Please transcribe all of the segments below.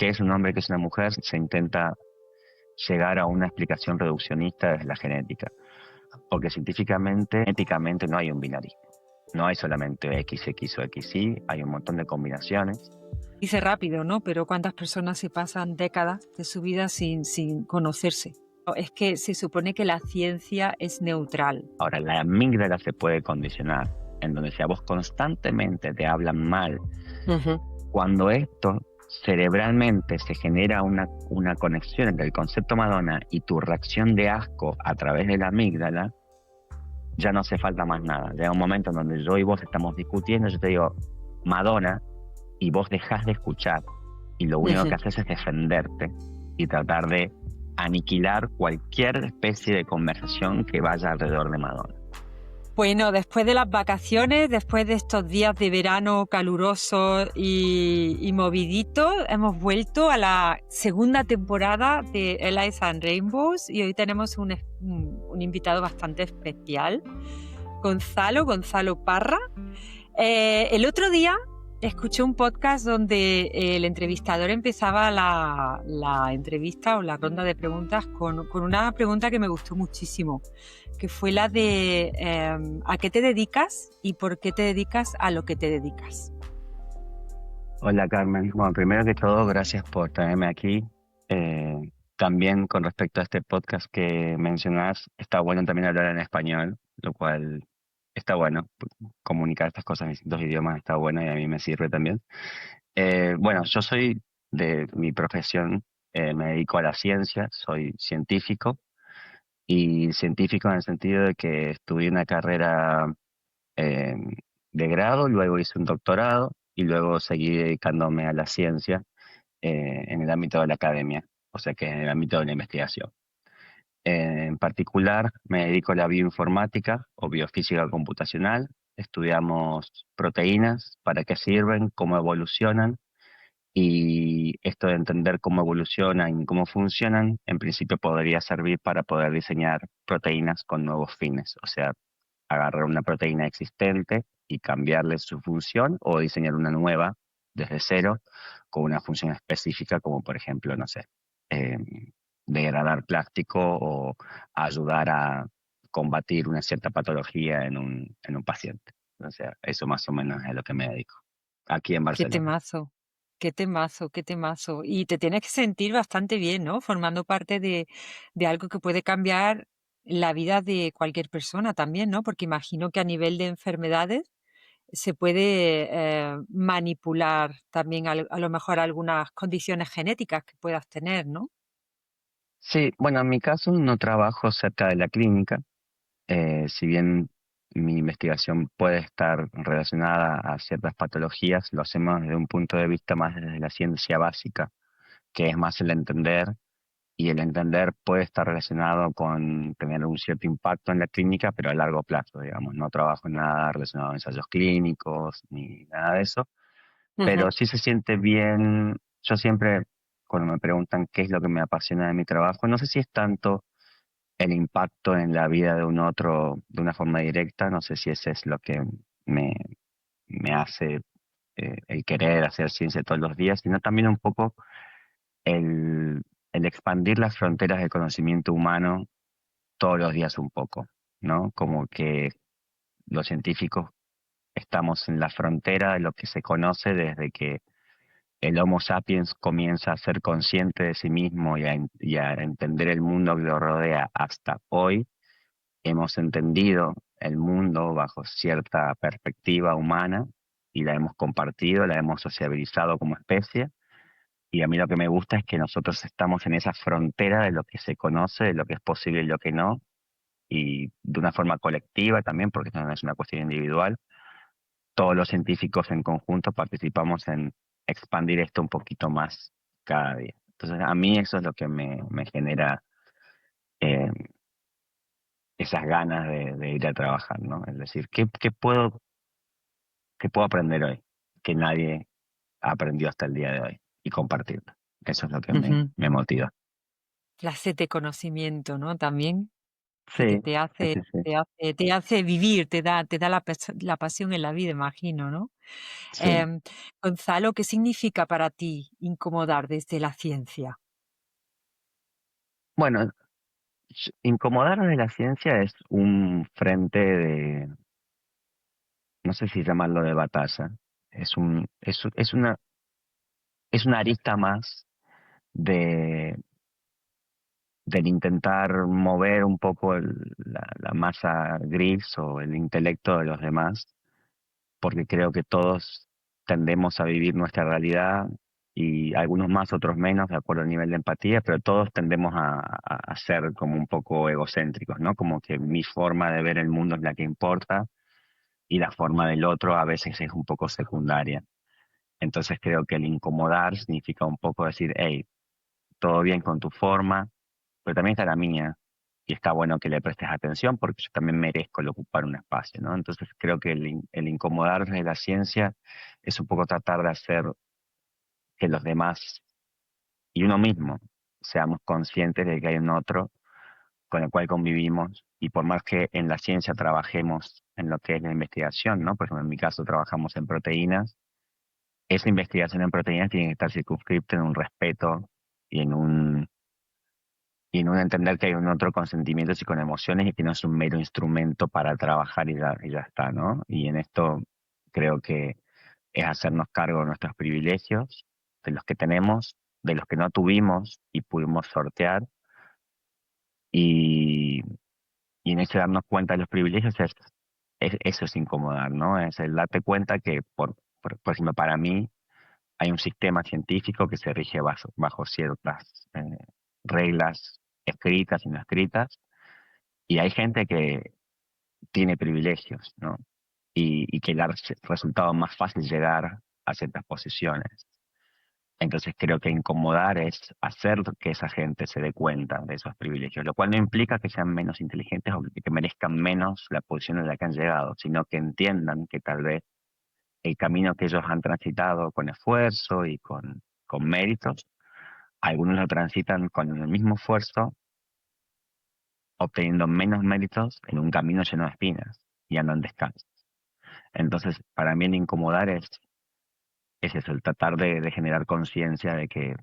qué es un hombre, qué es una mujer, se intenta llegar a una explicación reduccionista desde la genética. Porque científicamente, éticamente no hay un binarismo. No hay solamente XX o XY, hay un montón de combinaciones. Dice rápido, ¿no? Pero ¿cuántas personas se pasan décadas de su vida sin conocerse? Es que se supone que la ciencia es neutral. Ahora, la amígdala se puede condicionar, en donde si a vos constantemente te hablan mal, cuando esto cerebralmente se genera una conexión entre el concepto Madonna y tu reacción de asco a través de la amígdala, ya no hace falta más nada. Llega un momento en donde yo y vos estamos discutiendo, yo te digo Madonna, y vos dejás de escuchar, y lo único que haces es defenderte y tratar de aniquilar cualquier especie de conversación que vaya alrededor de Madonna. Bueno, después de las vacaciones, después de estos días de verano calurosos y moviditos, hemos vuelto a la segunda temporada de Allies and Rainbows y hoy tenemos un invitado bastante especial, Gonzalo Parra. El otro día escuché un podcast donde el entrevistador empezaba la entrevista o la ronda de preguntas con una pregunta que me gustó muchísimo, que fue la de ¿a qué te dedicas y por qué te dedicas a lo que te dedicas? Hola Carmen, bueno, primero que todo, gracias por tenerme aquí. También con respecto a este podcast que mencionás, está bueno también hablar en español, lo cual está bueno, comunicar estas cosas en distintos idiomas está bueno y a mí me sirve también. Bueno, yo soy de mi profesión, me dedico a la ciencia, soy científico y científico en el sentido de que estudié una carrera eh, de grado, luego hice un doctorado y luego seguí dedicándome a la ciencia en el ámbito de la academia, o sea que en el ámbito de la investigación. En particular, me dedico a la bioinformática o biofísica computacional. Estudiamos proteínas, para qué sirven, cómo evolucionan, y esto de entender cómo evolucionan y cómo funcionan, en principio podría servir para poder diseñar proteínas con nuevos fines, o sea, agarrar una proteína existente y cambiarle su función o diseñar una nueva desde cero con una función específica como por ejemplo, no sé, eh, degradar plástico o ayudar a combatir una cierta patología en un paciente. O sea, eso más o menos es a lo que me dedico. Aquí en Qué Barcelona. temazo, qué temazo, qué temazo. Y te tienes que sentir bastante bien, ¿no? Formando parte de algo que puede cambiar la vida de cualquier persona también, ¿no? Porque imagino que a nivel de enfermedades se puede manipular también a lo mejor algunas condiciones genéticas que puedas tener, ¿no? Sí, bueno, en mi caso no trabajo cerca de la clínica, si bien mi investigación puede estar relacionada a ciertas patologías, lo hacemos desde un punto de vista más desde la ciencia básica, que es más el entender, y el entender puede estar relacionado con tener un cierto impacto en la clínica, pero a largo plazo, digamos. No trabajo en nada relacionado a ensayos clínicos ni nada de eso, pero Ujú. sí se siente bien. Yo siempre, cuando me preguntan qué es lo que me apasiona de mi trabajo, no sé si es tanto el impacto en la vida de un otro de una forma directa, no sé si ese es lo que me, me hace el querer hacer ciencia todos los días, sino también un poco el, el expandir las fronteras del conocimiento humano todos los días un poco, ¿no? Como que los científicos estamos en la frontera de lo que se conoce desde que el Homo sapiens comienza a ser consciente de sí mismo y a entender el mundo que lo rodea hasta hoy. Hemos entendido el mundo bajo cierta perspectiva humana y la hemos compartido, la hemos sociabilizado como especie. Y a mí lo que me gusta es que nosotros estamos en esa frontera de lo que se conoce, de lo que es posible y lo que no, y de una forma colectiva también, porque esto no es una cuestión individual. Todos los científicos en conjunto participamos en expandir esto un poquito más cada día. Entonces, a mí eso es lo que me genera eh, esas ganas de ir a trabajar, ¿no? Es decir, qué puedo aprender hoy que nadie aprendió hasta el día de hoy y compartirlo? Eso es lo que Ujú. me motiva. La sed de conocimiento, ¿no? También. porque Sí, sí, sí, sí. te hace vivir, te da la pasión en la vida, imagino, ¿no? Sí. Em, Gonzalo, ¿qué significa para ti incomodar desde la ciencia? Bueno, incomodar de la ciencia es un frente de, no sé si llamarlo de batalla, es una arista más de, del intentar mover un poco la masa gris o el intelecto de los demás, porque creo que todos tendemos a vivir nuestra realidad y algunos más, otros menos, de acuerdo al nivel de empatía, pero todos tendemos a ser como un poco egocéntricos, ¿no? Como que mi forma de ver el mundo es la que importa y la forma del otro a veces es un poco secundaria. Entonces creo que el incomodar significa un poco decir, hey, todo bien con tu forma, pero también está la mía. Y está bueno que le prestes atención porque yo también merezco el ocupar un espacio, ¿no? Entonces creo que el incomodar de la ciencia es un poco tratar de hacer que los demás y uno mismo seamos conscientes de que hay un otro con el cual convivimos y por más que en la ciencia trabajemos en lo que es la investigación, ¿no? Por ejemplo, en mi caso trabajamos en proteínas, esa investigación en proteínas tiene que estar circunscripta en un respeto y en un entender que hay un otro con sentimientos y con emociones y que no es un mero instrumento para trabajar y ya está, ¿no? Y en esto creo que es hacernos cargo de nuestros privilegios, de los que tenemos, de los que no tuvimos y pudimos sortear, y, y en ese darnos cuenta de los privilegios eso es incomodar, ¿no? Es el darte cuenta que, por ejemplo, para mí hay un sistema científico que se rige bajo ciertas reglas escritas y no escritas, y hay gente que tiene privilegios, ¿no? Y que le ha resultado más fácil llegar a ciertas posiciones. Entonces creo que incomodar es hacer que esa gente se dé cuenta de esos privilegios, lo cual no implica que sean menos inteligentes o que merezcan menos la posición en la que han llegado, sino que entiendan que tal vez el camino que ellos han transitado con esfuerzo y con méritos, algunos lo transitan con el mismo esfuerzo, obteniendo menos méritos en un camino lleno de espinas y andan descalzos. Entonces, para mí el incomodar es eso, el tratar de generar conciencia de que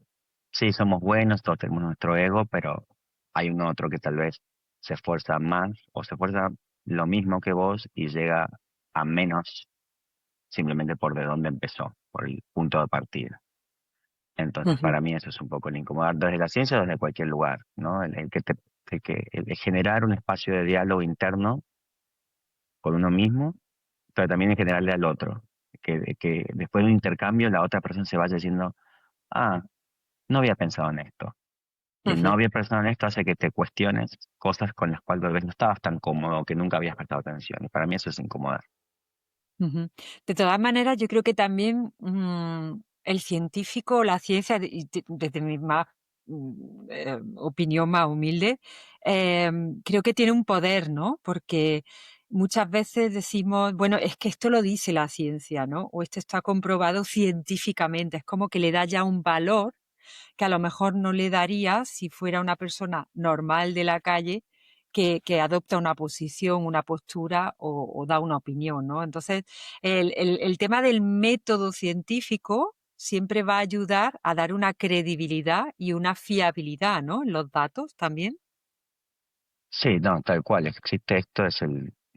sí, somos buenos, todos tenemos nuestro ego, pero hay un otro que tal vez se esfuerza más o se esfuerza lo mismo que vos y llega a menos simplemente por de dónde empezó, por el punto de partida. Entonces, Ujú, para mí eso es un poco el incomodar desde la ciencia o desde cualquier lugar, ¿no? El de generar un espacio de diálogo interno con uno mismo, pero también en generarle al otro. Que después de un intercambio la otra persona se vaya diciendo, ah, no había pensado en esto. Y el no ujú, haber pensado en esto hace que te cuestiones cosas con las cuales tal vez no estabas tan cómodo, que nunca habías prestado atención. Y para mí eso es incomodar. ujú. De todas maneras, yo creo que también el científico, la ciencia, desde mi más, opinión más humilde, creo que tiene un poder, ¿no? Porque muchas veces decimos, bueno, es que esto lo dice la ciencia, ¿no? O esto está comprobado científicamente. Es como que le da ya un valor que a lo mejor no le daría si fuera una persona normal de la calle que adopta una posición, una postura o da una opinión, ¿no? Entonces, el tema del método científico siempre va a ayudar a dar una credibilidad y una fiabilidad, ¿no? En los datos también. Sí, no, tal cual. Existe esto,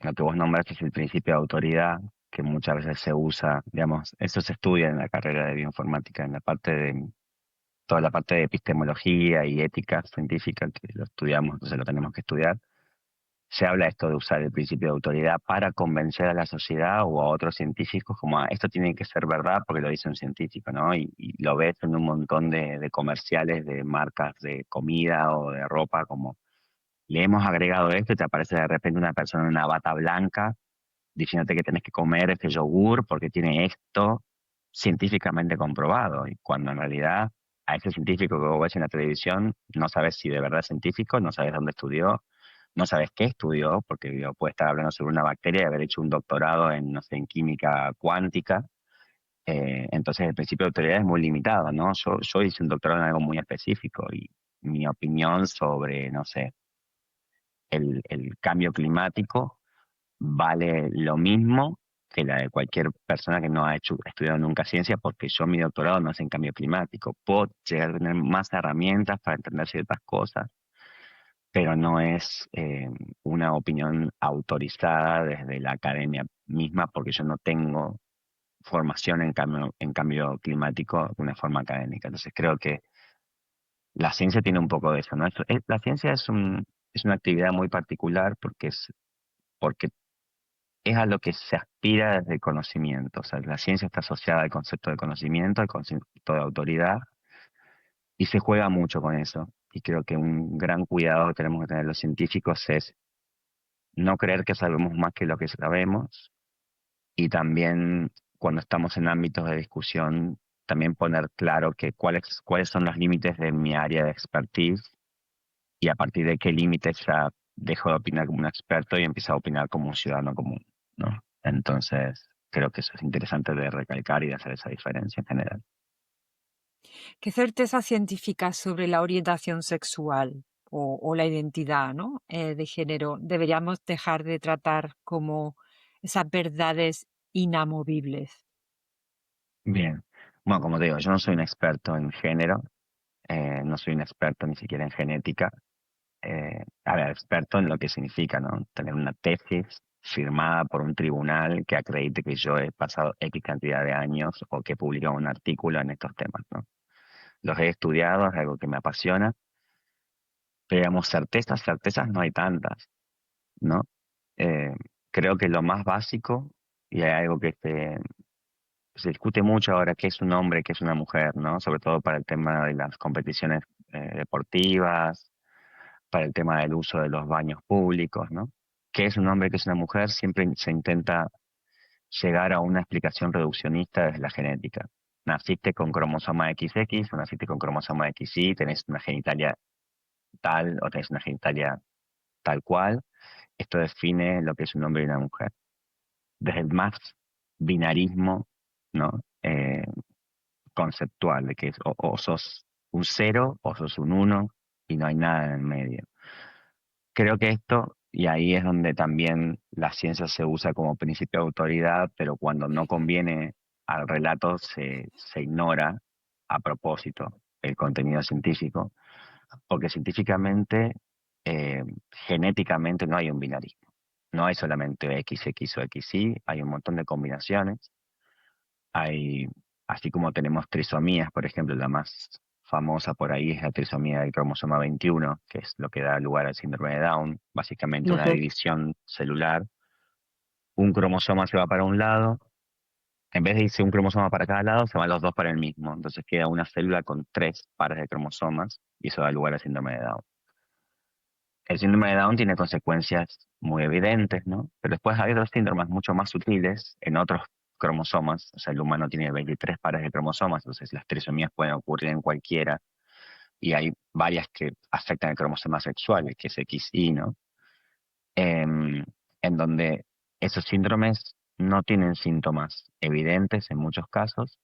lo que vos nombraste es el principio de autoridad, que muchas veces se usa, digamos, eso se estudia en la carrera de bioinformática, en la parte de, toda la parte de epistemología y ética científica, que lo estudiamos, entonces lo tenemos que estudiar. Se habla esto de usar el principio de autoridad para convencer a la sociedad o a otros científicos como esto tiene que ser verdad porque lo dice un científico, ¿no? Y lo ves en un montón de comerciales de marcas de comida o de ropa, como le hemos agregado esto y te aparece de repente una persona en una bata blanca diciéndote que tenés que comer este yogur porque tiene esto científicamente comprobado. Y cuando en realidad a ese científico que vos ves en la televisión no sabes si de verdad es científico, no sabes dónde estudió, no sabes qué estudió, porque digo, puede estar hablando sobre una bacteria y haber hecho un doctorado en, no sé, en química cuántica. Entonces el principio de autoridad es muy limitado, ¿no? Yo hice un doctorado en algo muy específico y mi opinión sobre, no sé, el cambio climático vale lo mismo que la de cualquier persona que no ha estudiado nunca ciencia, porque yo mi doctorado no es en cambio climático. Puedo llegar a tener más herramientas para entender ciertas cosas, pero no es una opinión autorizada desde la academia misma, porque yo no tengo formación en cambio climático de una forma académica. Entonces creo que la ciencia tiene un poco de eso, ¿no? La ciencia es una actividad muy particular porque es a lo que se aspira desde el conocimiento. O sea, la ciencia está asociada al concepto de conocimiento, al concepto de autoridad, y se juega mucho con eso. Y creo que un gran cuidado que tenemos que tener los científicos es no creer que sabemos más que lo que sabemos, y también cuando estamos en ámbitos de discusión, también poner claro que cuáles son los límites de mi área de expertise, y a partir de qué límites ya dejo de opinar como un experto y empiezo a opinar como un ciudadano común, ¿no? Entonces, creo que eso es interesante de recalcar y de hacer esa diferencia en general. ¿Qué certeza científica sobre la orientación sexual o la identidad, ¿no? De género deberíamos dejar de tratar como esas verdades inamovibles? Bien. Bueno, como te digo, yo no soy un experto en género, no soy un experto ni siquiera en genética. A ver, experto en lo que significa, ¿no? Tener una tesis firmada por un tribunal que acredite que yo he pasado X cantidad de años o que he publicado un artículo en estos temas, ¿no? Los he estudiado, es algo que me apasiona, pero digamos, certezas no hay tantas, ¿no? Eh, Creo que lo más básico, y hay algo que se discute mucho ahora, qué es un hombre, qué es una mujer, ¿no? Sobre todo para el tema de las competiciones deportivas, para el tema del uso de los baños públicos, ¿no? ¿Qué es un hombre, qué es una mujer? Siempre se intenta llegar a una explicación reduccionista desde la genética. Naciste con cromosoma XX o naciste con cromosoma XY, tenés una genitalia tal o tenés una genitalia tal cual. Esto define lo que es un hombre y una mujer. Desde el más binarismo, ¿no? Conceptual, de que o sos un cero o sos un uno y no hay nada en el medio. Creo que esto, y ahí es donde también la ciencia se usa como principio de autoridad, pero cuando no conviene al relato se ignora a propósito el contenido científico, porque científicamente, eh, genéticamente no hay un binarismo. No hay solamente XX o XY, hay un montón de combinaciones. Hay, así como tenemos trisomías, por ejemplo, la más famosa por ahí es la trisomía del cromosoma 21, que es lo que da lugar al síndrome de Down, básicamente una Ujú. división celular. Un cromosoma se va para un lado, en vez de irse un cromosoma para cada lado, se van los dos para el mismo. Entonces queda una célula con tres pares de cromosomas y eso da lugar al síndrome de Down. El síndrome de Down tiene consecuencias muy evidentes, ¿no? Pero después hay otros síndromes mucho más sutiles en otros cromosomas. O sea, el humano tiene 23 pares de cromosomas, entonces las trisomías pueden ocurrir en cualquiera. Y hay varias que afectan el cromosoma sexual, que es XY, ¿no? Em, en donde esos síndromes no tienen síntomas evidentes en muchos casos,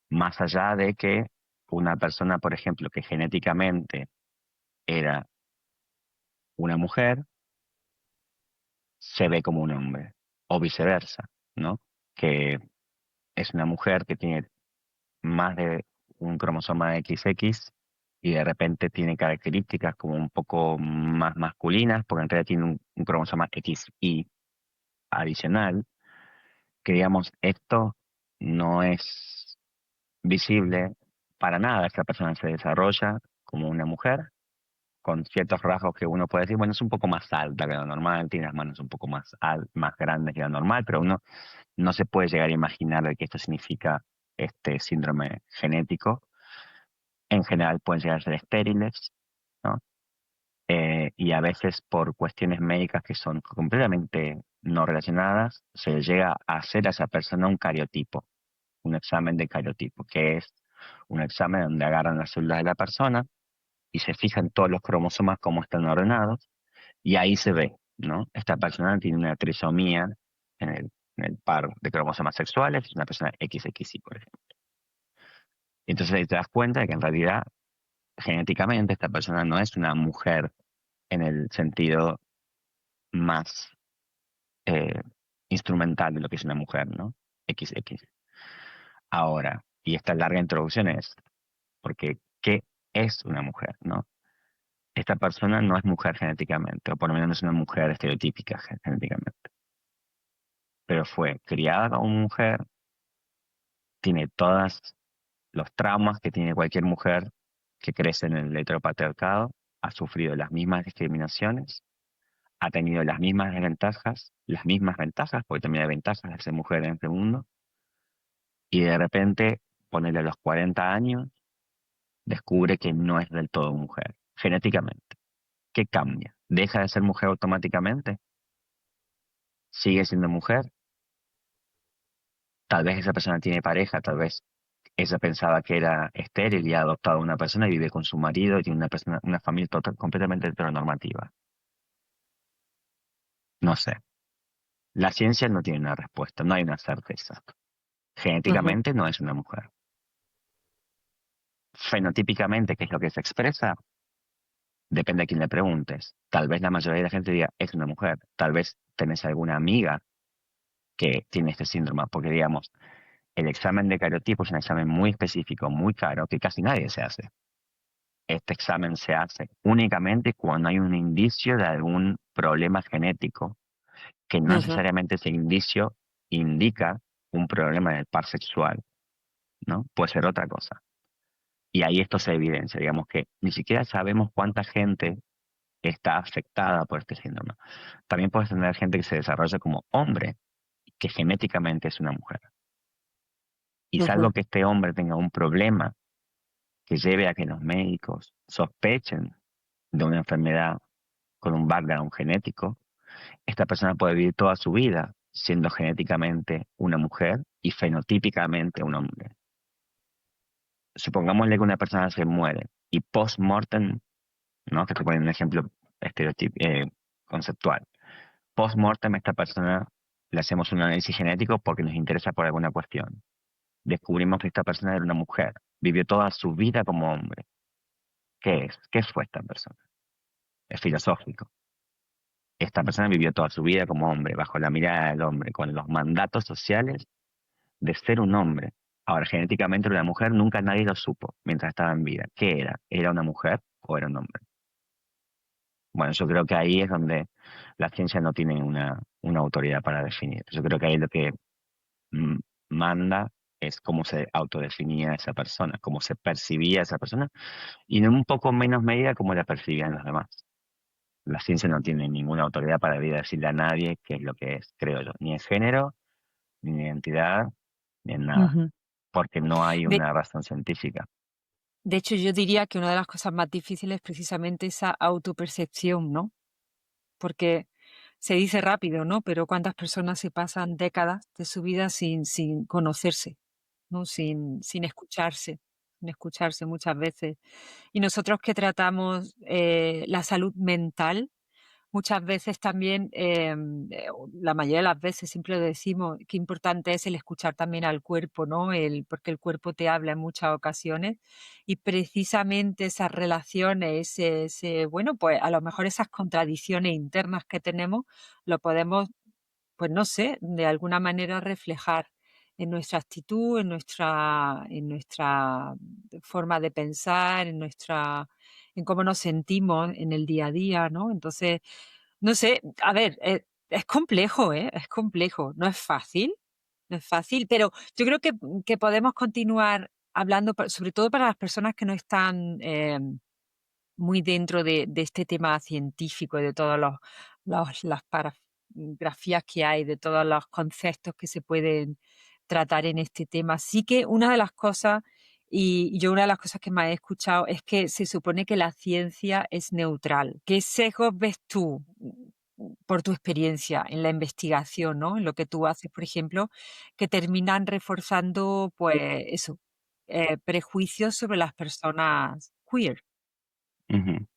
más allá de que una persona, por ejemplo, que genéticamente era una mujer, se ve como un hombre, o viceversa, ¿no? Que es una mujer que tiene más de un cromosoma XX y de repente tiene características como un poco más masculinas, porque en realidad tiene un cromosoma XY adicional, que digamos, esto no es visible para nada. Esta persona se desarrolla como una mujer, con ciertos rasgos que uno puede decir, bueno, es un poco más alta que lo normal, tiene las manos un poco más grandes que lo normal, pero uno no se puede llegar a imaginar de qué esto significa este síndrome genético. En general pueden llegar a ser estériles, ¿no? Y a veces por cuestiones médicas que son completamente no relacionadas, se llega a hacer a esa persona un cariotipo, un examen de cariotipo, que es un examen donde agarran las células de la persona y se fijan todos los cromosomas cómo están ordenados, y ahí se ve, ¿no? Esta persona tiene una trisomía en el par de cromosomas sexuales, es una persona XXY, por ejemplo. Entonces ahí te das cuenta de que en realidad genéticamente esta persona no es una mujer en el sentido más eh, instrumental de lo que es una mujer, ¿no? XX. Ahora, y esta larga introducción es, porque ¿qué es una mujer, no? Esta persona no es mujer genéticamente, o por lo menos no es una mujer estereotípica genéticamente, pero fue criada como mujer, tiene todos los traumas que tiene cualquier mujer que crece en el heteropatriarcado, ha sufrido las mismas discriminaciones, ha tenido las mismas ventajas, porque también hay ventajas de ser mujer en este mundo, y de repente, ponerle a los 40 años, descubre que no es del todo mujer, genéticamente. ¿Qué cambia? ¿Deja de ser mujer automáticamente? ¿Sigue siendo mujer? Tal vez esa persona tiene pareja, tal vez ella pensaba que era estéril y ha adoptado a una persona y vive con su marido y tiene una familia completamente heteronormativa. No sé. La ciencia no tiene una respuesta, no hay una certeza. Ujú, Genéticamente no es una mujer. Fenotípicamente, ¿qué es lo que se expresa? Depende a quién le preguntes. Tal vez la mayoría de la gente diga, es una mujer. Tal vez tenés alguna amiga que tiene este síndrome, porque digamos, el examen de cariotipo es un examen muy específico, muy caro, que casi nadie se hace. Este examen se hace únicamente cuando hay un indicio de algún problema genético, que no ujú, necesariamente ese indicio indica un problema en el par sexual, ¿no? Puede ser otra cosa. Y ahí esto se evidencia, digamos que ni siquiera sabemos cuánta gente está afectada por este síndrome. También puedes tener gente que se desarrolla como hombre, que genéticamente es una mujer. Y ujú. salvo que este hombre tenga un problema que lleve a que los médicos sospechen de una enfermedad con un background genético, esta persona puede vivir toda su vida siendo genéticamente una mujer y fenotípicamente un hombre. Supongámosle que una persona se muere y post-mortem, ¿no? Que te ponen un ejemplo conceptual. Post-mortem, esta persona le hacemos un análisis genético porque nos interesa por alguna cuestión. Descubrimos que esta persona era una mujer, vivió toda su vida como hombre. ¿Qué es? ¿Qué fue esta persona? Es filosófico. Esta persona vivió toda su vida como hombre, bajo la mirada del hombre, con los mandatos sociales de ser un hombre. Ahora, genéticamente era una mujer, nunca nadie lo supo mientras estaba en vida. ¿Qué era? ¿Era una mujer o era un hombre? Bueno, yo creo que ahí es donde la ciencia no tiene una autoridad para definir. Yo creo que ahí lo que mm, manda es cómo se autodefinía esa persona, cómo se percibía esa persona, y en un poco menos medida cómo la percibían los demás. La ciencia no tiene ninguna autoridad para ir a decirle a nadie qué es lo que es, creo yo. Ni en género, ni en identidad, ni en nada. Ujú. Porque no hay De, una razón científica. de hecho, yo diría que una de las cosas más difíciles es precisamente esa autopercepción, ¿no? Porque se dice rápido, ¿no? Pero cuántas personas se pasan décadas de su vida sin conocerse, ¿no? Sin escucharse muchas veces. Y nosotros que tratamos la salud mental, muchas veces también, o la mayoría de las veces siempre decimos qué importante es el escuchar también al cuerpo, ¿no? Porque el cuerpo te habla en muchas ocasiones y precisamente esas relaciones, bueno, pues a lo mejor esas contradicciones internas que tenemos, lo podemos, pues no sé, de alguna manera reflejar en nuestra actitud, en nuestra forma de pensar, en cómo nos sentimos en el día a día, ¿no? Entonces, no sé, a ver, es complejo, ¿eh? Es complejo, no es fácil, no es fácil, pero yo creo que podemos continuar hablando, sobre todo para las personas que no están muy dentro de este tema científico y de todas las paragrafías que hay, de todos los conceptos que se pueden tratar en este tema. Sí que una de las cosas, y yo una de las cosas que más he escuchado es que se supone que la ciencia es neutral. ¿Qué sesgos ves tú por tu experiencia en la investigación, ¿no? En lo que tú haces, por ejemplo, que terminan reforzando, pues eso, prejuicios sobre las personas queer? Ujú.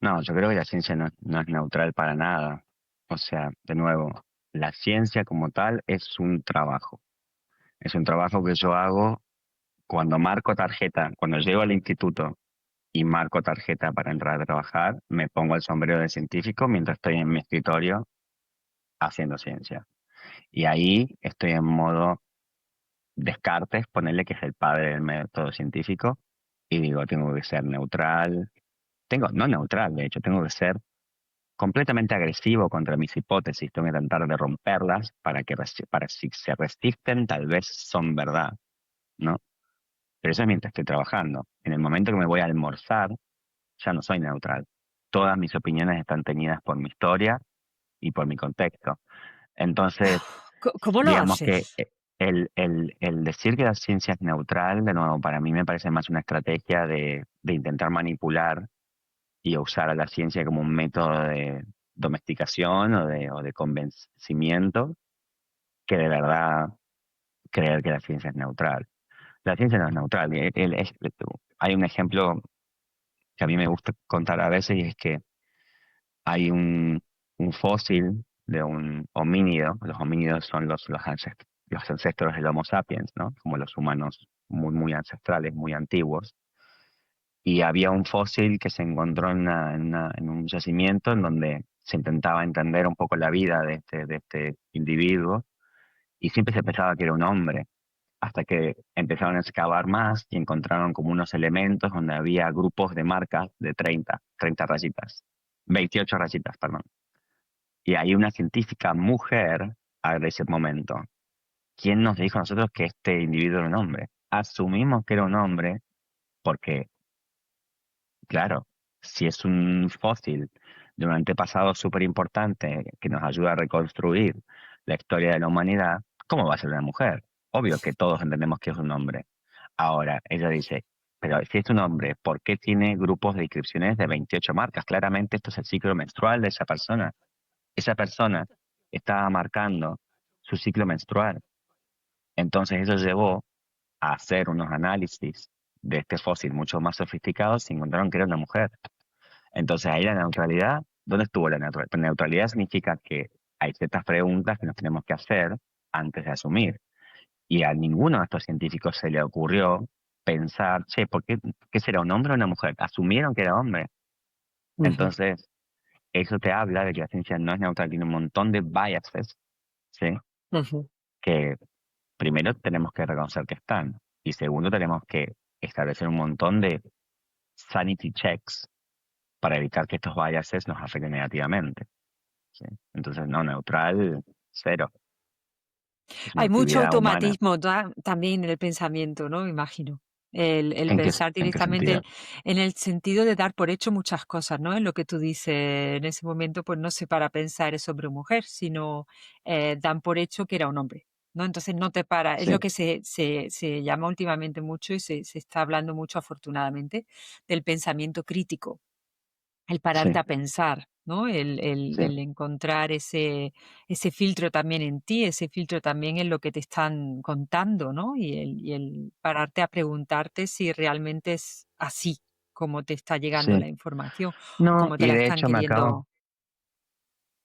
No, yo creo que la ciencia no es neutral para nada. O sea, de nuevo, la ciencia como tal es un trabajo. Es un trabajo que yo hago cuando marco tarjeta, cuando llego al instituto y marco tarjeta para entrar a trabajar, me pongo el sombrero de científico mientras estoy en mi escritorio haciendo ciencia. Y ahí estoy en modo Descartes, ponerle que es el padre del método científico, y digo, tengo que ser neutral, no neutral, de hecho, tengo que ser completamente agresivo contra mis hipótesis, tengo que tratar de romperlas para si se resisten, tal vez son verdad, ¿no? Pero eso es mientras estoy trabajando. En el momento que me voy a almorzar, ya no soy neutral. Todas mis opiniones están teñidas por mi historia y por mi contexto. Entonces, ¿Cómo lo digamos que haces? el decir que la ciencia es neutral, de nuevo, para mí me parece más una estrategia de intentar manipular y usar a la ciencia como un método de domesticación o de convencimiento que de verdad creer que la ciencia es neutral. La ciencia no es neutral. Hay un ejemplo que a mí me gusta contar a veces y es que hay un fósil de un homínido. Los homínidos son los ancestros del Homo sapiens, ¿no? Como los humanos muy, muy ancestrales, muy antiguos. Y había un fósil que se encontró en un yacimiento en donde se intentaba entender un poco la vida de este individuo y siempre se pensaba que era un hombre, hasta que empezaron a excavar más y encontraron como unos elementos donde había grupos de marcas de 30 rayitas, 28 rayitas, perdón. Y ahí una científica mujer, a ese momento, ¿quién nos dijo a nosotros que este individuo era un hombre? Asumimos que era un hombre porque, claro, si es un fósil de un antepasado súper importante que nos ayuda a reconstruir la historia de la humanidad, ¿cómo va a ser una mujer? Obvio que todos entendemos que es un hombre. Ahora, ella dice, pero si es un hombre, ¿por qué tiene grupos de inscripciones de 28 marcas? Claramente esto es el ciclo menstrual de esa persona. Esa persona estaba marcando su ciclo menstrual. Entonces eso llevó a hacer unos análisis de este fósil mucho más sofisticados y encontraron que era una mujer. Entonces ahí la neutralidad, ¿dónde estuvo la neutralidad? Pues neutralidad significa que hay ciertas preguntas que nos tenemos que hacer antes de asumir. Y a ninguno de estos científicos se le ocurrió pensar, che, ¿qué será un hombre o una mujer? Asumieron que era hombre. Ujú, Entonces, eso te habla de que la ciencia no es neutral, tiene un montón de biases, ¿sí? ujú. Que primero tenemos que reconocer que están. Y segundo, tenemos que establecer un montón de sanity checks para evitar que estos biases nos afecten negativamente. ¿Sí? Entonces, no, neutral, cero. Es una Hay mucho actividad humana. automatismo también en el pensamiento, ¿no? Me imagino. El pensar En qué directamente sentido? en el sentido de dar por hecho muchas cosas, ¿no? En lo que tú dices en ese momento, pues no se para a pensar es hombre o mujer, sino dan por hecho que era un hombre, ¿no? Entonces no te para. Es lo Sí, que se llama últimamente mucho y se está hablando mucho, afortunadamente, del pensamiento crítico. El pararte sí, a pensar, ¿no? sí, El encontrar ese filtro también en ti, ese filtro también en lo que te están contando, ¿no? Y el pararte a preguntarte si realmente es así como te está llegando sí. la información o No, como te y la de están hecho queriendo.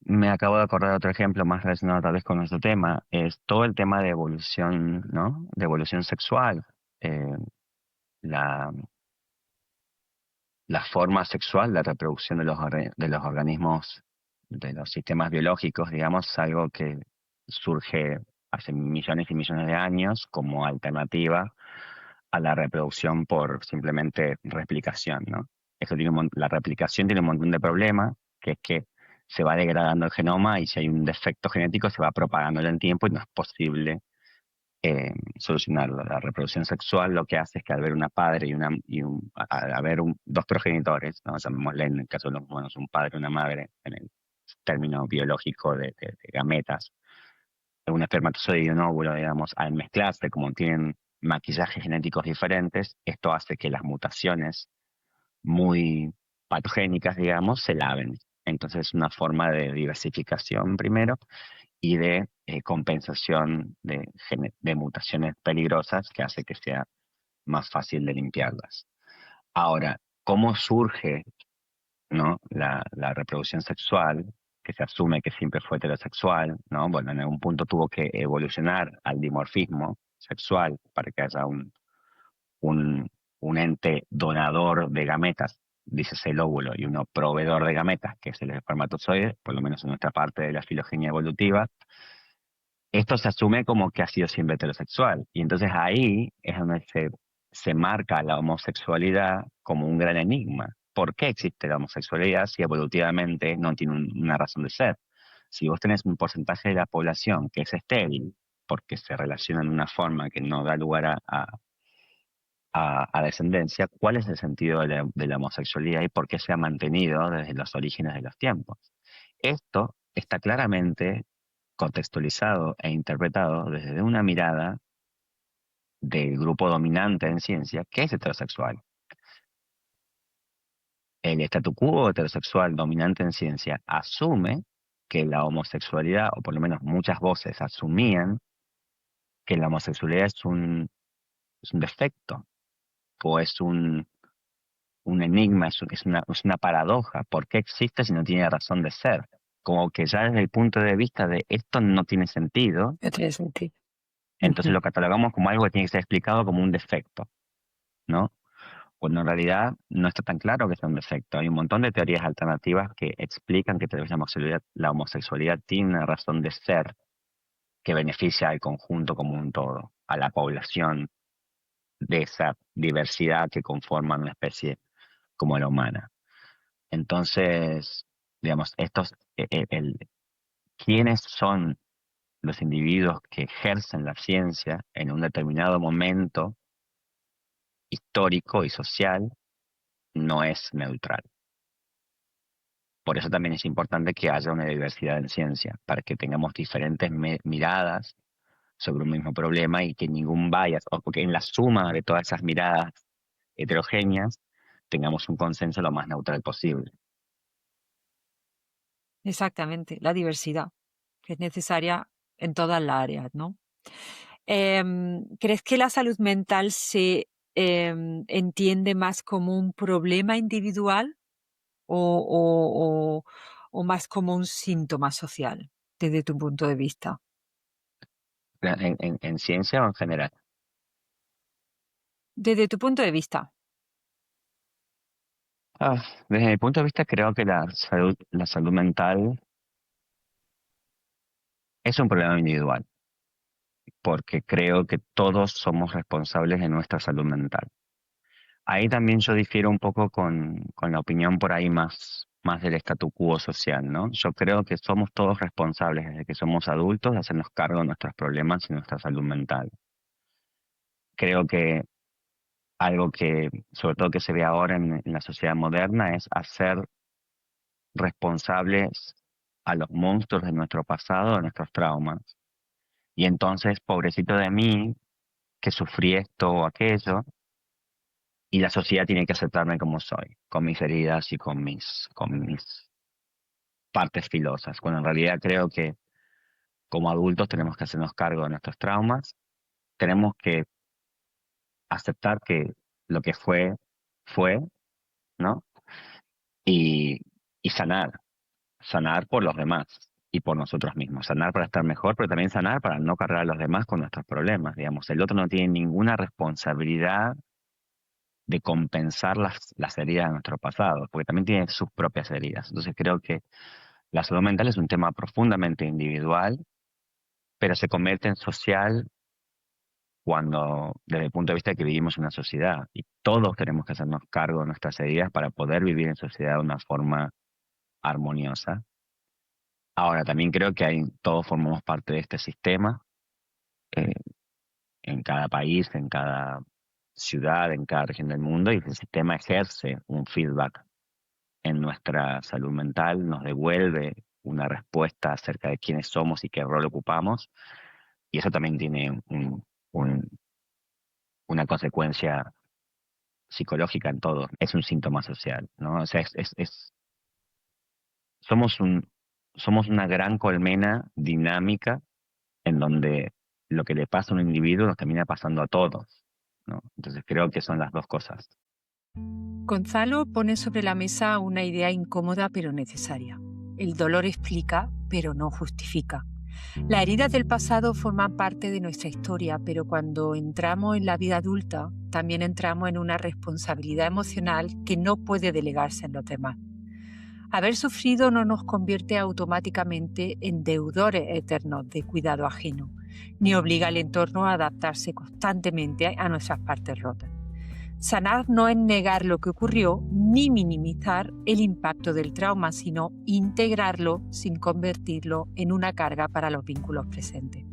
me acabo de acordar de otro ejemplo más relacionado tal vez con nuestro tema, es todo el tema de evolución, ¿no? De evolución sexual. Eh, la, la forma sexual, la reproducción de los organismos, de los sistemas biológicos, digamos, es algo que surge hace millones y millones de años como alternativa a la reproducción por simplemente replicación, ¿no? La replicación tiene un montón de problemas, que es que se va degradando el genoma y si hay un defecto genético se va propagando en el tiempo y no es posible solucionarlo. La reproducción sexual lo que hace es que al ver una padre al haber dos progenitores, ¿no? Llamémosle en el caso de los humanos un padre y una madre, en el término biológico de gametas, un espermatozoide y un óvulo, digamos, al mezclarse, como tienen maquillajes genéticos diferentes, esto hace que las mutaciones muy patogénicas, digamos, se laven. Entonces es una forma de diversificación primero y de compensación de mutaciones peligrosas que hace que sea más fácil de limpiarlas. Ahora, ¿cómo surge, ¿no? La reproducción sexual, que se asume que siempre fue heterosexual, ¿no? Bueno, en algún punto tuvo que evolucionar al dimorfismo sexual para que haya un, un ente donador de gametas dices el óvulo y uno proveedor de gametas, que es el espermatozoide, por lo menos en nuestra parte de la filogenia evolutiva, esto se asume como que ha sido siempre heterosexual. Y entonces ahí es donde se marca la homosexualidad como un gran enigma. ¿Por qué existe la homosexualidad si evolutivamente no tiene una razón de ser? Si vos tenés un porcentaje de la población que es estéril, porque se relaciona de una forma que no da lugar a descendencia, ¿cuál es el sentido de la homosexualidad y por qué se ha mantenido desde los orígenes de los tiempos? Esto está claramente contextualizado e interpretado desde una mirada del grupo dominante en ciencia, que es heterosexual. El statu quo heterosexual dominante en ciencia asume que la homosexualidad, o por lo menos muchas voces asumían que la homosexualidad es un defecto o es un enigma, es una paradoja. ¿Por qué existe si no tiene razón de ser? Como que ya desde el punto de vista de esto no tiene sentido, No tiene sentido. entonces Ujú. lo catalogamos como algo que tiene que ser explicado como un defecto, ¿no? Cuando en realidad no está tan claro que sea un defecto. Hay un montón de teorías alternativas que explican que tal vez la homosexualidad tiene una razón de ser que beneficia al conjunto como un todo, a la población de esa diversidad que conforma una especie como la humana. Entonces, digamos, ¿quiénes son los individuos que ejercen la ciencia en un determinado momento histórico y social? No es neutral. Por eso también es importante que haya una diversidad en ciencia, para que tengamos diferentes miradas sobre un mismo problema y que ningún bias, o porque en la suma de todas esas miradas heterogéneas tengamos un consenso lo más neutral posible. Exactamente, la diversidad, que es necesaria en todas las áreas, ¿no? ¿Crees que la salud mental se entiende más como un problema individual o, o- o más como un síntoma social, desde tu punto de vista? En ciencia o en general. Desde tu punto de vista. Desde mi punto de vista, creo que la salud mental es un problema individual, porque creo que todos somos responsables de nuestra salud mental. Ahí también yo difiero un poco con la opinión por ahí más del statu quo social, ¿no? Yo creo que somos todos responsables desde que somos adultos de hacernos cargo de nuestros problemas y nuestra salud mental. Creo que algo que, sobre todo que se ve ahora en la sociedad moderna, es hacer responsables a los monstruos de nuestro pasado, de nuestros traumas. Y entonces, pobrecito de mí, que sufrí esto o aquello, y la sociedad tiene que aceptarme como soy, con mis heridas y con mis partes filosas, cuando en realidad creo que como adultos tenemos que hacernos cargo de nuestros traumas, tenemos que aceptar que lo que fue, ¿no? Y, y sanar por los demás y por nosotros mismos, sanar para estar mejor, pero también sanar para no cargar a los demás con nuestros problemas, digamos. El otro no tiene ninguna responsabilidad de compensar las heridas de nuestro pasado, porque también tiene sus propias heridas. Entonces creo que la salud mental es un tema profundamente individual, pero se convierte en social cuando, desde el punto de vista de que vivimos en una sociedad, y todos tenemos que hacernos cargo de nuestras heridas para poder vivir en sociedad de una forma armoniosa. Ahora, también creo que todos formamos parte de este sistema, eh, en cada país, en cada ciudad, en cada región del mundo, y el sistema ejerce un feedback en nuestra salud mental, nos devuelve una respuesta acerca de quiénes somos y qué rol ocupamos, y eso también tiene un- una consecuencia psicológica en todo. Es un síntoma social, ¿no? O sea, somos somos una gran colmena dinámica en donde lo que le pasa a un individuo nos termina pasando a todos, ¿no? Entonces creo que son las dos cosas. Gonzalo pone sobre la mesa una idea incómoda pero necesaria. El dolor explica, pero no justifica. Las heridas del pasado forman parte de nuestra historia, pero cuando entramos en la vida adulta, también entramos en una responsabilidad emocional que no puede delegarse en los demás. Haber sufrido no nos convierte automáticamente en deudores eternos de cuidado ajeno, ni obliga al entorno a adaptarse constantemente a nuestras partes rotas. Sanar no es negar lo que ocurrió ni minimizar el impacto del trauma, sino integrarlo sin convertirlo en una carga para los vínculos presentes.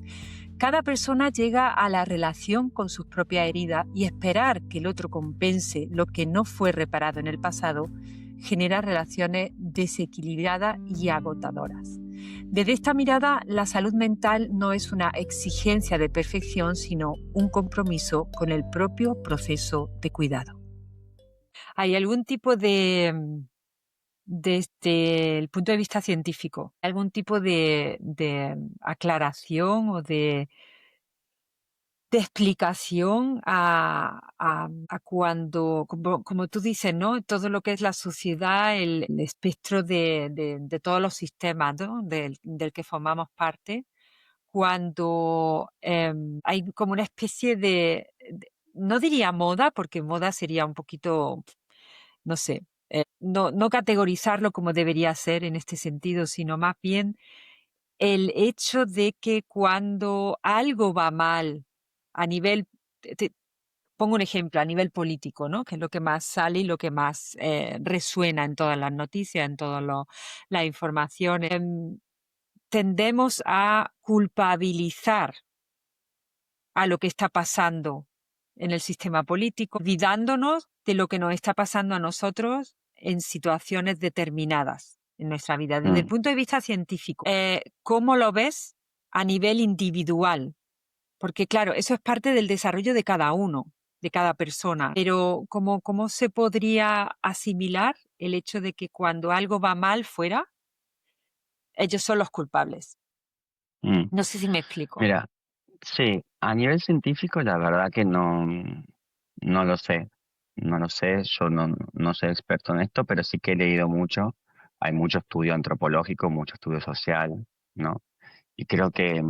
Cada persona llega a la relación con sus propias heridas y esperar que el otro compense lo que no fue reparado en el pasado genera relaciones desequilibradas y agotadoras. Desde esta mirada, la salud mental no es una exigencia de perfección, sino un compromiso con el propio proceso de cuidado. ¿Hay algún tipo desde el punto de vista científico, algún tipo de aclaración o de explicación a cuando, como tú dices, ¿no? Todo lo que es la sociedad, el espectro de todos los sistemas, ¿no? Del que formamos parte, cuando hay como una especie no diría moda, porque moda sería un poquito, no sé, no categorizarlo como debería ser en este sentido, sino más bien el hecho de que cuando algo va mal a nivel, pongo un ejemplo, a nivel político, ¿no? Que es lo que más sale y lo que más resuena en todas las noticias, en todas las informaciones, tendemos a culpabilizar a lo que está pasando en el sistema político, olvidándonos de lo que nos está pasando a nosotros en situaciones determinadas en nuestra vida. Desde el Mm, punto de vista científico, ¿cómo lo ves a nivel individual? Porque claro, eso es parte del desarrollo de cada uno, de cada persona. Pero ¿cómo se podría asimilar el hecho de que cuando algo va mal fuera, ellos son los culpables? mm. No sé si me explico. Mira, sí, a nivel científico la verdad que no, no lo sé. No lo sé, yo no soy experto en esto, pero sí que he leído mucho. Hay mucho estudio antropológico, mucho estudio social, ¿no? Y creo que,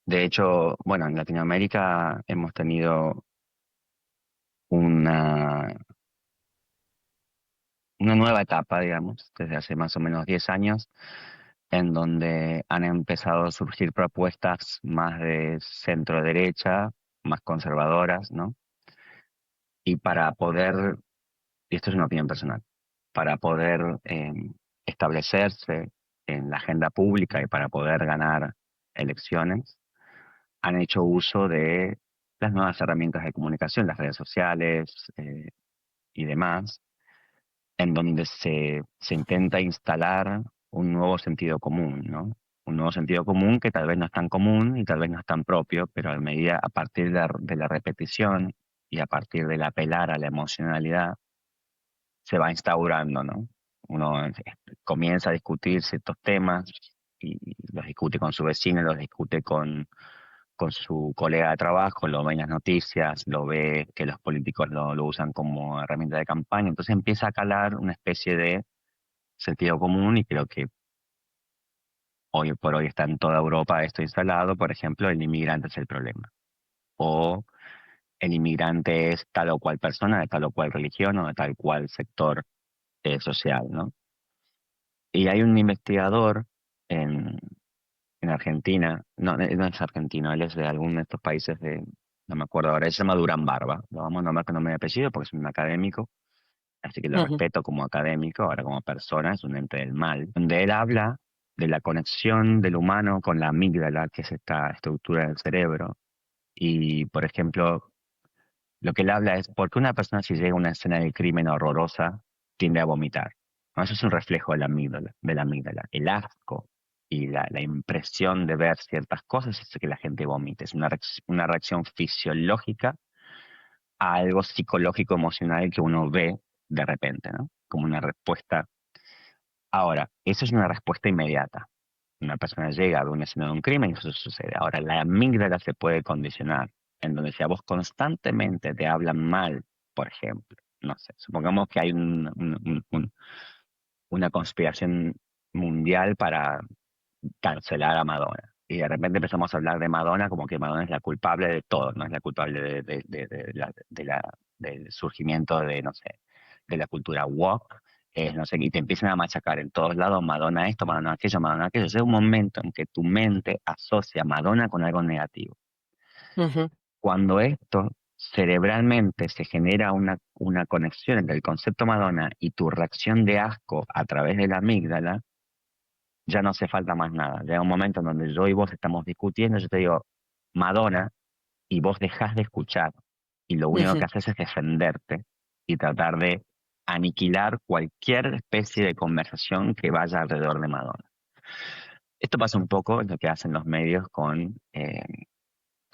de hecho, bueno, en Latinoamérica hemos tenido una, una nueva etapa, digamos, desde hace más o menos 10 años, en donde han empezado a surgir propuestas más de centro derecha, más conservadoras, ¿no? Y para poder, y esto es una opinión personal, para poder establecerse en la agenda pública y para poder ganar elecciones, han hecho uso de las nuevas herramientas de comunicación, las redes sociales y demás, en donde se intenta instalar un nuevo sentido común, ¿no? Un nuevo sentido común que tal vez no es tan común y tal vez no es tan propio, pero a partir de la repetición y a partir del apelar a la emocionalidad, se va instaurando, ¿no? Uno comienza a discutir ciertos temas y los discute con su vecino, los discute con su colega de trabajo, lo ve en las noticias, lo ve que los políticos lo usan como herramienta de campaña, entonces empieza a calar una especie de sentido común y creo que hoy por hoy está en toda Europa esto instalado, por ejemplo, el inmigrante es el problema, o el inmigrante es tal o cual persona, de tal o cual religión o de tal cual sector social, ¿no? Y hay un investigador en, en Argentina, no es argentino, él es de algún de estos países no me acuerdo ahora, él se llama Durán Barba, lo vamos a nombrar con nombre y apellido porque es un académico, así que lo Ujú. respeto como académico, ahora como persona es un ente del mal, donde él habla de la conexión del humano con la amígdala, que es esta estructura del cerebro, y por ejemplo, lo que él habla es por qué una persona si llega a una escena de crimen horrorosa tiende a vomitar. ¿No? Eso es un reflejo de la amígdala. El asco y la impresión de ver ciertas cosas hace que la gente vomite. Es una reacción fisiológica a algo psicológico emocional que uno ve de repente, ¿no? Como una respuesta. Ahora, eso es una respuesta inmediata. Una persona llega a una escena de un crimen y eso sucede. Ahora, la amígdala se puede condicionar, en donde si a vos constantemente te hablan mal, por ejemplo, no sé, supongamos que hay una conspiración mundial cancelar a Madonna. Y de repente empezamos a hablar de Madonna como que Madonna es la culpable de todo, no es la culpable del surgimiento de, no sé, de la cultura woke, no sé, y te empiezan a machacar en todos lados, Madonna esto, Madonna aquello, Madonna aquello. Llega un momento en que tu mente asocia a Madonna con algo negativo. Ujú, Cuando esto cerebralmente se genera una conexión entre el concepto Madonna y tu reacción de asco a través de la amígdala, ya no hace falta más nada. Llega un momento en donde yo y vos estamos discutiendo, yo te digo Madonna y vos dejás de escuchar y lo único que ujú, haces es defenderte y tratar de aniquilar cualquier especie de conversación que vaya alrededor de Madonna. Esto pasa un poco en lo que hacen los medios con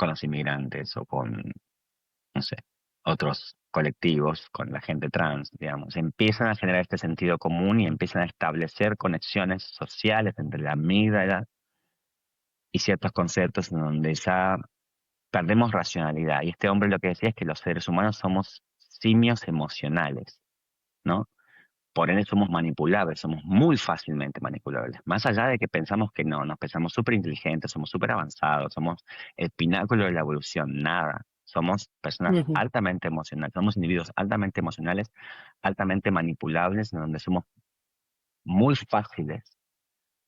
los inmigrantes o con, no sé, otros colectivos, con la gente trans, digamos. Empiezan a generar este sentido común y empiezan a establecer conexiones sociales entre la amígdala y ciertos conceptos en donde ya perdemos racionalidad. Y este hombre lo que decía es que los seres humanos somos simios emocionales, ¿no? Por ende somos manipulables, somos muy fácilmente manipulables. Más allá de que pensamos que no, nos pensamos súper inteligentes, somos súper avanzados, somos el pináculo de la evolución, nada. Somos personas ujú, altamente emocionales, somos individuos altamente emocionales, altamente manipulables, en donde somos muy fáciles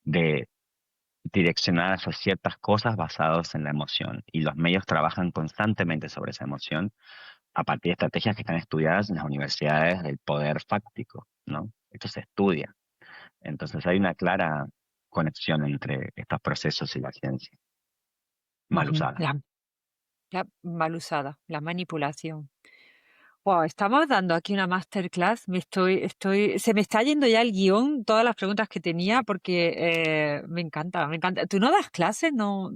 de direccionar hacia ciertas cosas basados en la emoción. Y los medios trabajan constantemente sobre esa emoción a partir de estrategias que están estudiadas en las universidades del poder fáctico, ¿no? Esto se estudia. Entonces hay una clara conexión entre estos procesos y la ciencia, mal ujú. usada. La mal usada, la manipulación. Wow, estamos dando aquí una masterclass. Se me está yendo ya el guión, todas las preguntas que tenía, porque me encanta, me encanta. ¿Tú no das clases? ¿No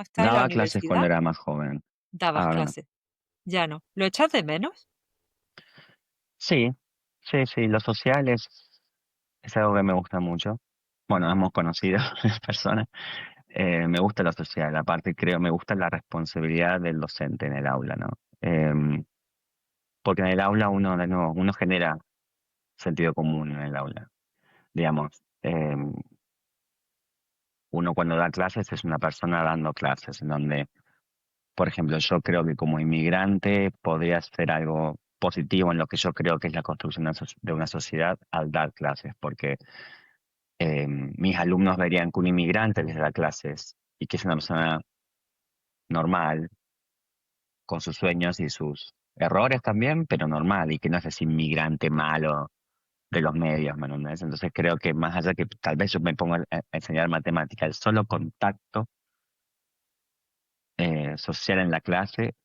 estás en la Daba clases universidad? cuando era más joven. Dabas Ahora, clases, ya no. ¿Lo echas de menos? sí, sí, sí, lo social es algo que me gusta mucho. Bueno, hemos conocido personas. Me gusta lo social, aparte creo, me gusta la responsabilidad del docente en el aula, ¿no? Porque en el aula uno, de nuevo, uno genera sentido común en el aula. Digamos, uno cuando da clases es una persona dando clases, en donde, por ejemplo, yo creo que como inmigrante podría ser algo positivo en lo que yo creo que es la construcción de una sociedad al dar clases, porque mis alumnos verían que un inmigrante les da clases y que es una persona normal, con sus sueños y sus errores también, pero normal, y que no es ese inmigrante malo de los medios, ¿me entendés? Entonces creo que más allá que tal vez yo me ponga a enseñar matemática, el solo contacto social en la clase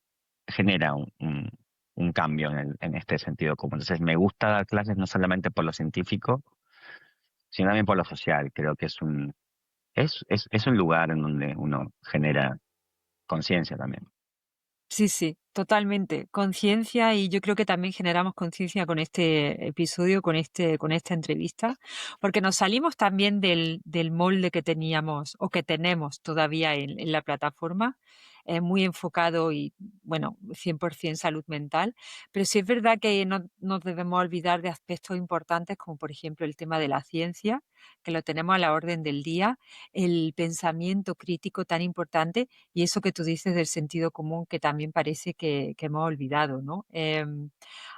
genera un cambio en este sentido común. Entonces me gusta dar clases no solamente por lo científico, sino también por lo social. Creo que es un lugar en donde uno genera conciencia también. Sí, sí, totalmente. Conciencia y yo creo que también generamos conciencia con este episodio, con esta entrevista, porque nos salimos también del molde que teníamos o que tenemos todavía en la plataforma, muy enfocado y, bueno, 100% salud mental, pero sí es verdad que no nos debemos olvidar de aspectos importantes como, por ejemplo, el tema de la ciencia, que lo tenemos a la orden del día, el pensamiento crítico tan importante y eso que tú dices del sentido común, que también parece que hemos olvidado, ¿no?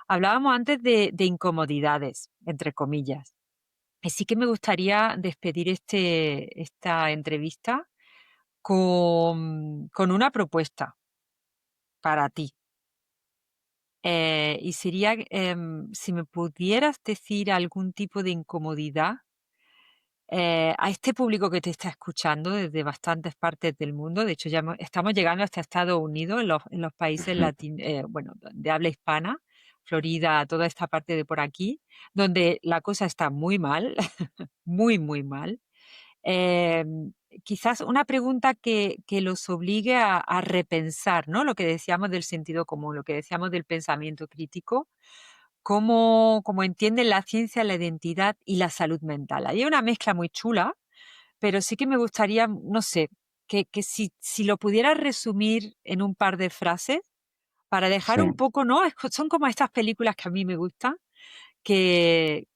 Hablábamos antes de incomodidades, entre comillas. Y sí que me gustaría despedir esta entrevista con una propuesta para ti. Y sería, si me pudieras decir algún tipo de incomodidad a este público que te está escuchando desde bastantes partes del mundo, de hecho ya estamos llegando hasta Estados Unidos, en los países bueno, de habla hispana, Florida, toda esta parte de por aquí, donde la cosa está muy mal, muy, muy mal. Quizás una pregunta que los obligue a repensar, ¿no? Lo que decíamos del sentido común, lo que decíamos del pensamiento crítico, cómo entienden la ciencia, la identidad y la salud mental. Hay una mezcla muy chula, pero sí que me gustaría, no sé, que si lo pudieras resumir en un par de frases para dejar Sí, un poco, ¿no? Son como estas películas que a mí me gustan, que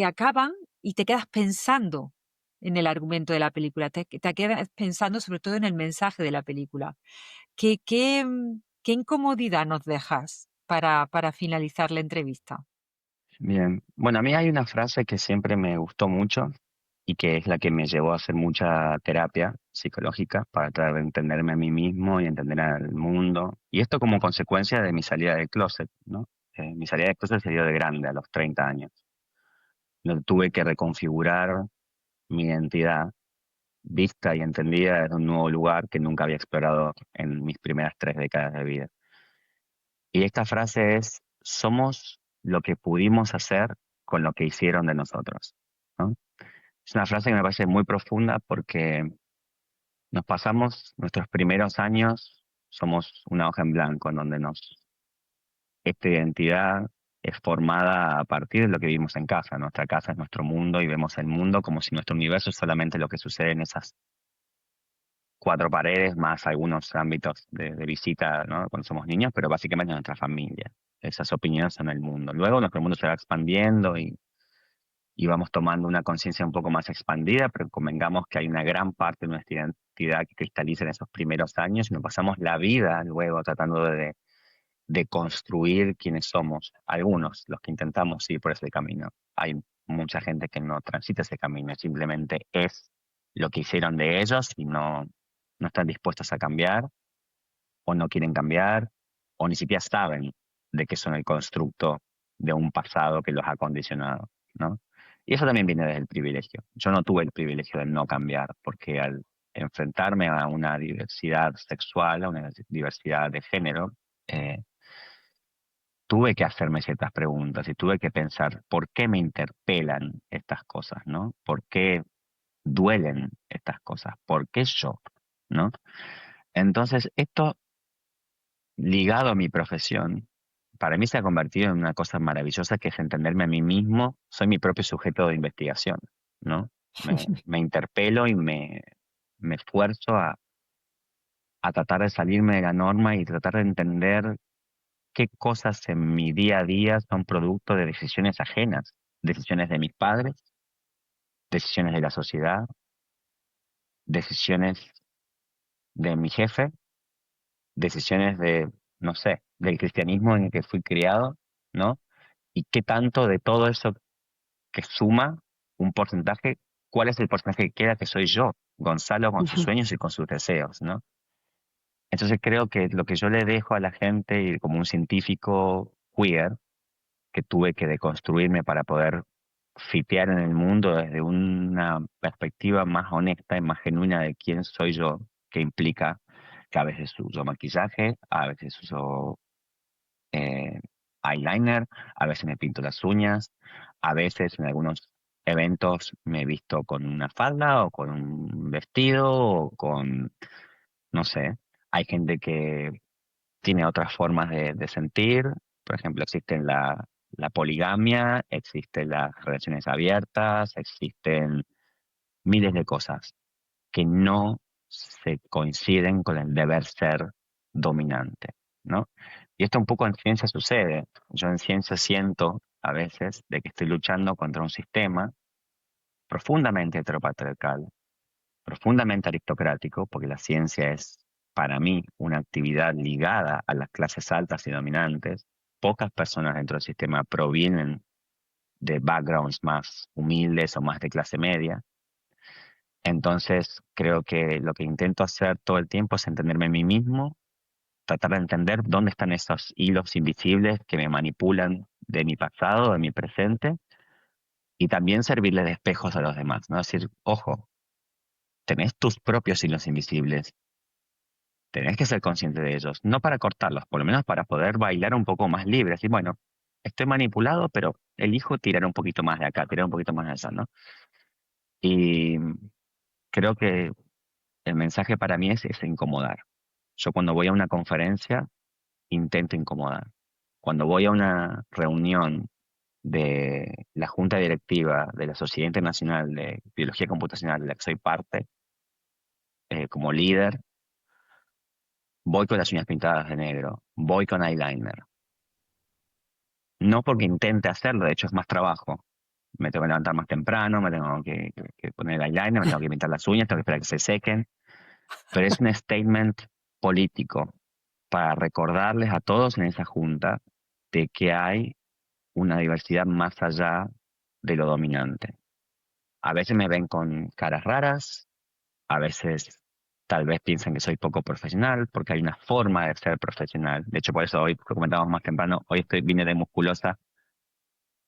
acaban y te quedas pensando. en el argumento de la película, te quedas pensando sobre todo en el mensaje de la película. ¿Qué incomodidad nos dejas para finalizar la entrevista? Bien. Bueno, a mí hay una frase que siempre me gustó mucho y que es la que me llevó a hacer mucha terapia psicológica para tratar de entenderme a mí mismo y entender al mundo. Y esto como consecuencia de mi salida del closet, ¿no? Mi salida del closet se dio de grande, a los 30 años. Tuve que reconfigurar mi identidad vista y entendida desde un nuevo lugar que nunca había explorado en mis primeras 3 décadas de vida. Y esta frase es: somos lo que pudimos hacer con lo que hicieron de nosotros, ¿no? Es una frase que me parece muy profunda porque nos pasamos nuestros primeros años, somos una hoja en blanco en donde esta identidad es formada a partir de lo que vivimos en casa. Nuestra casa es nuestro mundo y vemos el mundo como si nuestro universo es solamente lo que sucede en esas 4 paredes, más algunos ámbitos de visita, ¿no? Cuando somos niños, pero básicamente nuestra familia. Esas opiniones son el mundo. Luego nuestro mundo se va expandiendo y vamos tomando una conciencia un poco más expandida, pero convengamos que hay una gran parte de nuestra identidad que cristaliza en esos primeros años y nos pasamos la vida luego tratando de construir quiénes somos. Algunos, los que intentamos ir por ese camino. Hay mucha gente que no transita ese camino, simplemente es lo que hicieron de ellos y no están dispuestos a cambiar, o no quieren cambiar, o ni siquiera saben de que son el constructo de un pasado que los ha condicionado, ¿no? Y eso también viene desde el privilegio. Yo no tuve el privilegio de no cambiar, porque al enfrentarme a una diversidad sexual, a una diversidad de género, eh, tuve que hacerme ciertas preguntas y tuve que pensar por qué me interpelan estas cosas, ¿no? ¿Por qué duelen estas cosas? ¿Por qué yo? ¿No? Entonces, esto ligado a mi profesión, para mí se ha convertido en una cosa maravillosa que es entenderme a mí mismo. Soy mi propio sujeto de investigación, ¿no? Me interpelo y me esfuerzo a tratar de salirme de la norma y tratar de entender qué cosas en mi día a día son producto de decisiones ajenas, decisiones de mis padres, decisiones de la sociedad, decisiones de mi jefe, decisiones no sé, del cristianismo en el que fui criado, ¿no? Y qué tanto de todo eso que suma un porcentaje, cuál es el porcentaje que queda que soy yo, Gonzalo, con sus sueños y con sus deseos, ¿no? Entonces creo que lo que yo le dejo a la gente, y como un científico queer, que tuve que deconstruirme para poder fitear en el mundo desde una perspectiva más honesta y más genuina de quién soy yo, que implica que a veces uso maquillaje, a veces uso eh, eyeliner, a veces me pinto las uñas, a veces en algunos eventos me he visto con una falda o con un vestido o con, no sé, hay gente que tiene otras formas de sentir. Por ejemplo, existe la poligamia, existen las relaciones abiertas, existen miles de cosas que no se coinciden con el deber ser dominante, ¿no? Y esto un poco en ciencia sucede. Yo en ciencia siento a veces de que estoy luchando contra un sistema profundamente heteropatriarcal, profundamente aristocrático, porque la ciencia es para mí una actividad ligada a las clases altas y dominantes. Pocas personas dentro del sistema provienen de backgrounds más humildes o más de clase media. Entonces, creo que lo que intento hacer todo el tiempo es entenderme a mí mismo, tratar de entender dónde están esos hilos invisibles que me manipulan de mi pasado, de mi presente, y también servirle de espejos a los demás, ¿no? Es decir, ojo, tenés tus propios hilos invisibles, tenés que ser consciente de ellos, no para cortarlos, por lo menos para poder bailar un poco más libre. Así, bueno, estoy manipulado, pero elijo tirar un poquito más de acá, tirar un poquito más de allá, ¿no? Y creo que el mensaje para mí es incomodar. Yo cuando voy a una conferencia intento incomodar. Cuando voy a una reunión de la Junta Directiva de la Sociedad Internacional de Biología Computacional, de la que soy parte, como líder, voy con las uñas pintadas de negro, voy con eyeliner. No porque intente hacerlo, de hecho es más trabajo, me tengo que levantar más temprano, me tengo que poner el eyeliner, me tengo que pintar las uñas, tengo que esperar que se sequen, pero es un statement político para recordarles a todos en esa junta de que hay una diversidad más allá de lo dominante. A veces me ven con caras raras, a veces tal vez piensan que soy poco profesional, porque hay una forma de ser profesional. De hecho, por eso hoy, como comentábamos más temprano, hoy vine de musculosa,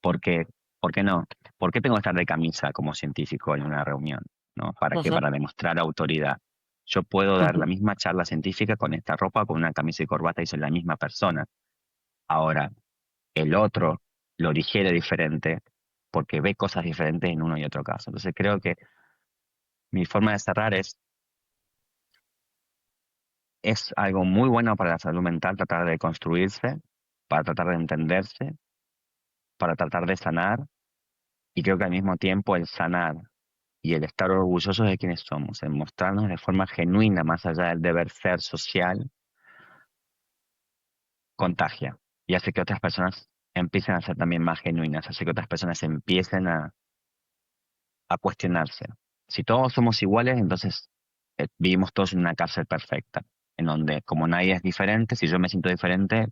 porque, ¿por qué no? ¿Por qué tengo que estar de camisa como científico en una reunión? ¿No? ¿Para qué? Ujú, Para demostrar autoridad. Yo puedo dar la ujú. misma charla científica con esta ropa, con una camisa y corbata y soy la misma persona. Ahora, el otro lo digiere diferente porque ve cosas diferentes en uno y otro caso. Entonces creo que mi forma de cerrar es algo muy bueno para la salud mental tratar de construirse, para tratar de entenderse, para tratar de sanar y creo que al mismo tiempo el sanar y el estar orgullosos de quienes somos, el mostrarnos de forma genuina más allá del deber ser social, contagia y hace que otras personas empiecen a ser también más genuinas, hace que otras personas empiecen a cuestionarse. Si todos somos iguales, entonces vivimos todos en una cárcel perfecta, en donde como nadie es diferente, si yo me siento diferente,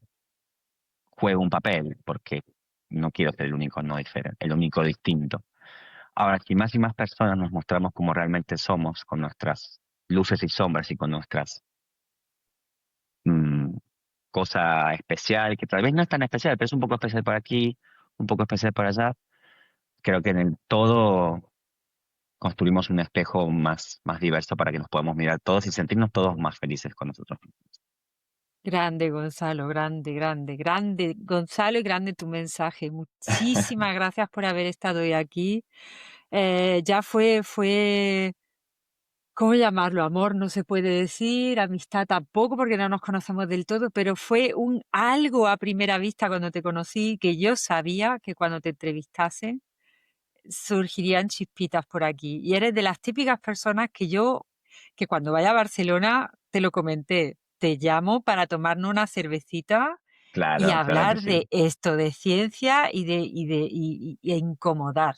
juego un papel, porque no quiero ser el único no diferente, el único distinto. Ahora, si más y más personas nos mostramos como realmente somos, con nuestras luces y sombras y con nuestras mm, cosa especial, que tal vez no es tan especial, pero es un poco especial por aquí, un poco especial por allá, creo que en el todo construimos un espejo más diverso para que nos podamos mirar todos y sentirnos todos más felices con nosotros. Grande, Gonzalo, grande, grande, grande, Gonzalo, y grande tu mensaje. Muchísimas gracias por haber estado hoy aquí. Ya fue, ¿cómo llamarlo? Amor no se puede decir, amistad tampoco, porque no nos conocemos del todo, pero fue un algo a primera vista cuando te conocí que yo sabía que cuando te entrevistase surgirían chispitas por aquí. Y eres de las típicas personas que cuando vaya a Barcelona, te lo comenté, te llamo para tomarnos una cervecita y Claro, claro que hablar sí. de esto, de ciencia y incomodar.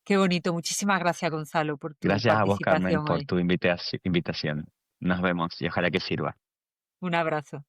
Qué bonito. Muchísimas gracias, Gonzalo, por tu Gracias a vos, Carmen, participación por hoy. tu invitación. Nos vemos y ojalá que sirva. Un abrazo.